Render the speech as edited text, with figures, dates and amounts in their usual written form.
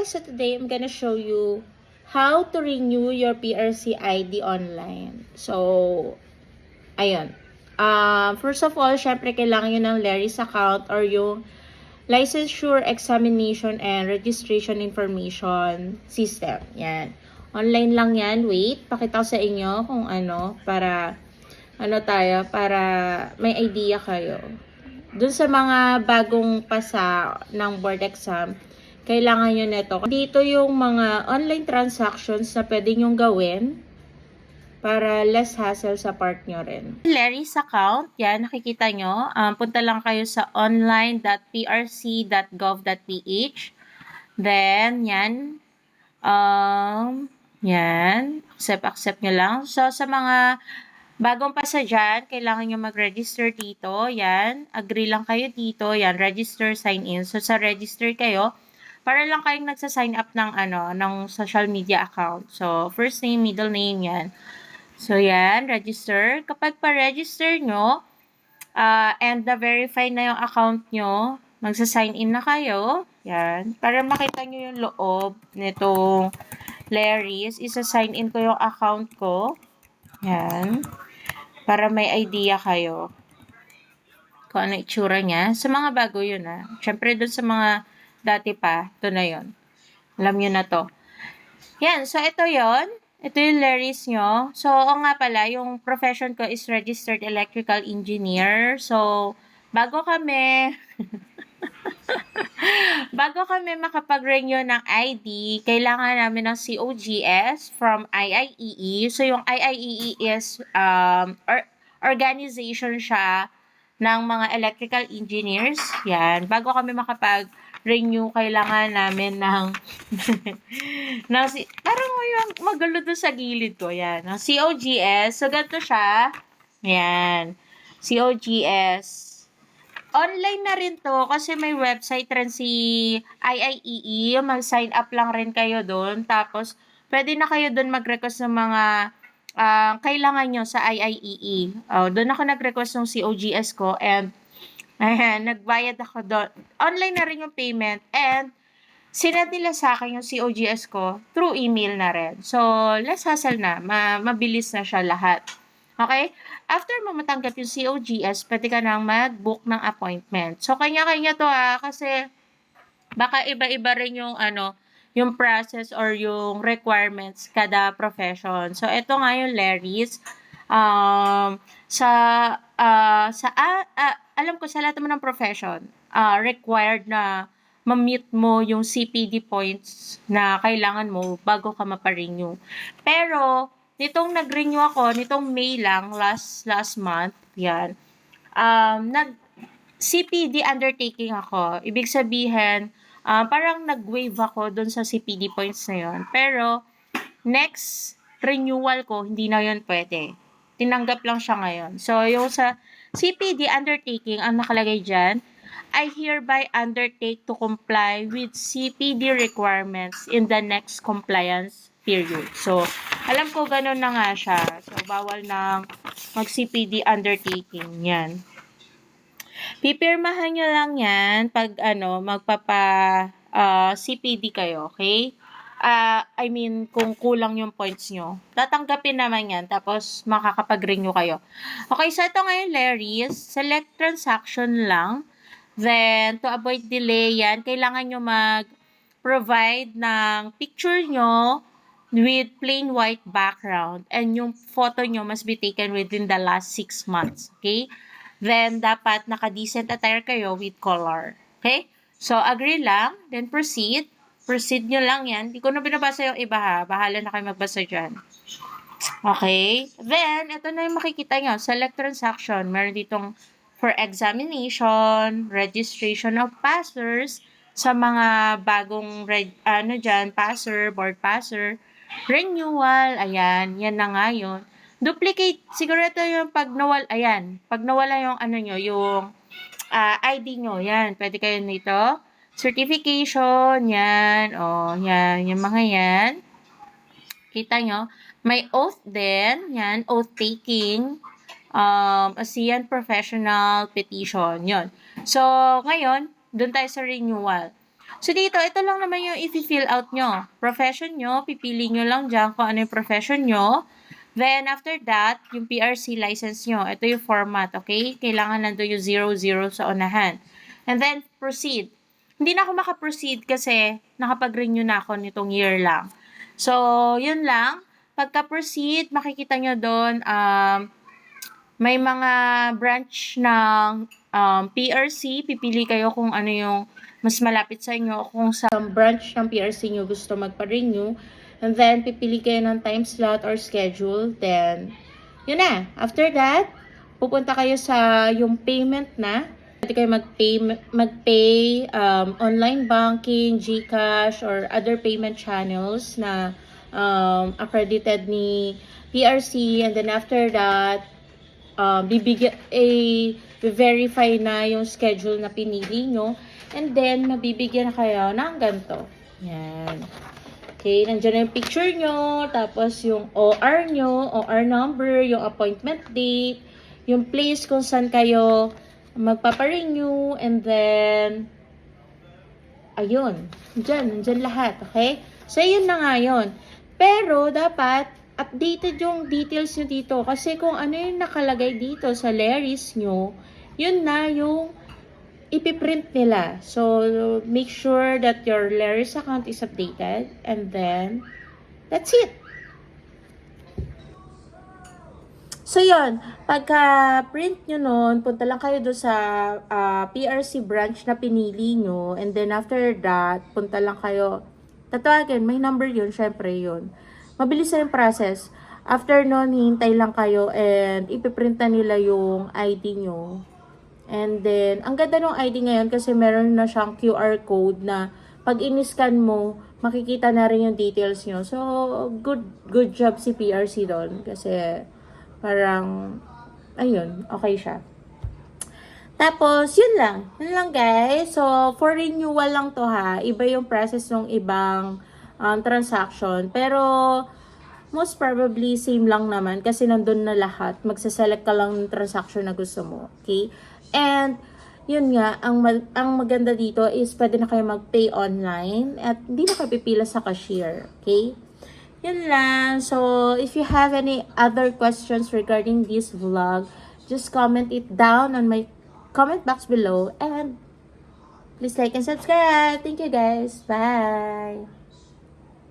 guys, so today I'm gonna show you how to renew your PRC ID online. So, ayun. First of all, syempre kailangan nyo ng Larry's account or yung Licensure Examination and Registration Information System. Yan. Online lang yan. Wait, pakita ko sa inyo kung ano, para para may idea kayo. Dun sa mga bagong pasa ng board exam, kailangan nyo nito. Dito yung mga online transactions na pwede nyong gawin para less hassle sa part nyo rin. Larry's account, yan, nakikita nyo. Punta lang kayo sa online.prc.gov.ph. Then, yan. Yan. Accept nyo lang. So, sa mga bagong pasa dyan, kailangan nyo mag-register dito. Yan. Agree lang kayo dito. Yan. Register, sign in. So, sa register kayo, para lang kayong nagsa-sign up ng, ng social media account. So, first name, middle name, yan. So, yan. Register. Kapag pa-register nyo, and na-verify na yung account nyo, magsa-sign in na kayo. Yan. Para makita nyo yung loob nitong Larry's, isa-sign in ko yung account ko. Yan. Para may idea kayo kung ano itsura niya. Sa mga bago yun, Siyempre, dun sa mga dati pa, ito na yun. Alam nyo na to. Yan. So, ito yon. Ito yung Larry's nyo. So, nga pala, yung profession ko is Registered Electrical Engineer. So, bago kami makapag-renew ng ID, kailangan namin ng COGS from IIEE. So, yung IIEE is organization siya ng mga electrical engineers. Yan. Bago kami makapag-renew, kailangan namin ng parang yung magulo doon sa gilid ko. Yan. Ng COGS. So, ganito siya. Yan. COGS. Online na rin to kasi may website rin si IIEE. Mag-sign up lang rin kayo doon. Tapos, pwede na kayo doon mag-request ng mga kailangan nyo sa IIEE. Doon ako nag-request ng COGS ko and ayan, nagbayad ako doon. Online na rin yung payment and sinend nila sa akin yung COGS ko through email na rin. So, less hassle na. Mabilis na siya lahat. Okay? After mo matanggap yung COGS, pwede ka nang mag-book ng appointment. So, kanya-kanya to kasi baka iba-iba rin yung yung process or yung requirements kada profession. So, ito nga yung Larry's. Alam ko sa lahat naman ng profession, required na ma-meet mo yung CPD points na kailangan mo bago ka mapa-renew. Pero, nitong nag-renew ako, nitong May lang, last month, yan, CPD undertaking ako. Ibig sabihin, parang nag-waive ako dun sa CPD points na yun. Pero, next renewal ko, hindi na yun pwede. Tinanggap lang siya ngayon. So, yung sa CPD undertaking, ang nakalagay dyan, I hereby undertake to comply with CPD requirements in the next compliance period. So, alam ko ganun na nga siya. So, bawal na mag-CPD undertaking. Yan. Pipirmahan nyo lang yan pag CPD kayo, okay? Kung kulang yung points nyo. Tatanggapin naman yan, tapos makakapag-renew kayo. Okay, so ito ngayon, Larry's. Select transaction lang. Then, to avoid delay yan, kailangan nyo mag-provide ng picture nyo with plain white background. And yung photo nyo must be taken within the last 6 months. Okay? Then, dapat naka-decent attire kayo with color. Okay? So, agree lang. Then, proceed. Proceed nyo lang yan. Hindi ko na binabasa yung iba Bahala na kayo magbasa dyan. Okay? Then, ito na yung makikita nyo. Select transaction. Meron ditong for examination, registration of passers, sa mga bagong passer, board passer, renewal, ayan, yan na nga yun. Duplicate, siguro ito yung pag nawala yung yung ID nyo, yan, pwede kayo nito. Certification, yan, yan, yung mga yan. Kita nyo, may oath din, yan, oath taking, ASEAN Professional Petition, yon. So, ngayon, doon tayo sa renewal. So, dito, ito lang naman yung i-fill out nyo. Profession nyo, pipili nyo lang dyan kung ano yung profession nyo. Then, after that, yung PRC license nyo. Ito yung format, okay? Kailangan nandun yung 00 sa unahan. And then, proceed. Hindi na ako makaproceed kasi nakapag-renew na ako nitong year lang. So, yun lang. Pagka-proceed, makikita nyo doon, may mga branch ng PRC. Pipili kayo kung ano yung mas malapit sa inyo, kung sa branch ng PRC nyo gusto magpa-renew. And then, pipili kayo ng time slot or schedule. Then, yun na. After that, pupunta kayo sa yung payment na. Pwede kayo mag-pay online banking, GCash, or other payment channels na accredited ni PRC. And then after that, verify na yung schedule na pinili nyo. And then, mabibigyan na kayo ng ganito. Yan. Okay, nandiyan na yung picture nyo, tapos yung OR nyo, OR number, yung appointment date, yung place kung saan kayo magpaparenew, and then, ayun, nandiyan lahat, okay? So, yun na nga yun. Pero, dapat, updated yung details nyo dito. Kasi kung ano yung nakalagay dito sa Leris nyo, yun na yung ipiprint nila. So, make sure that your Leris account is updated. And then, that's it. So, yun. Pagka-print nyo nun, punta lang kayo doon sa PRC branch na pinili nyo. And then, after that, punta lang kayo. Tatawagin, may number yun. Syempre yun. Mabilis na yung process. After nun, hintay lang kayo and ipiprint na nila yung ID nyo. And then, ang ganda ng ID ngayon kasi meron na siyang QR code na pag in-scan mo, makikita na rin yung details nyo. So, good job si PRC doon. Kasi, parang, ayun, okay siya. Tapos, yun lang. Yun lang, guys. So, for renewal lang to ha. Iba yung process ng ibang transaction. Pero, most probably, same lang naman. Kasi nandun na lahat. Magsaselect ka lang ng transaction na gusto mo. Okay? And, yun nga, ang maganda dito is pwede na kayo mag-pay online at hindi na kayo pipila sa cashier. Okay? Yun lang. So, if you have any other questions regarding this vlog, just comment it down on my comment box below and please like and subscribe. Thank you guys. Bye!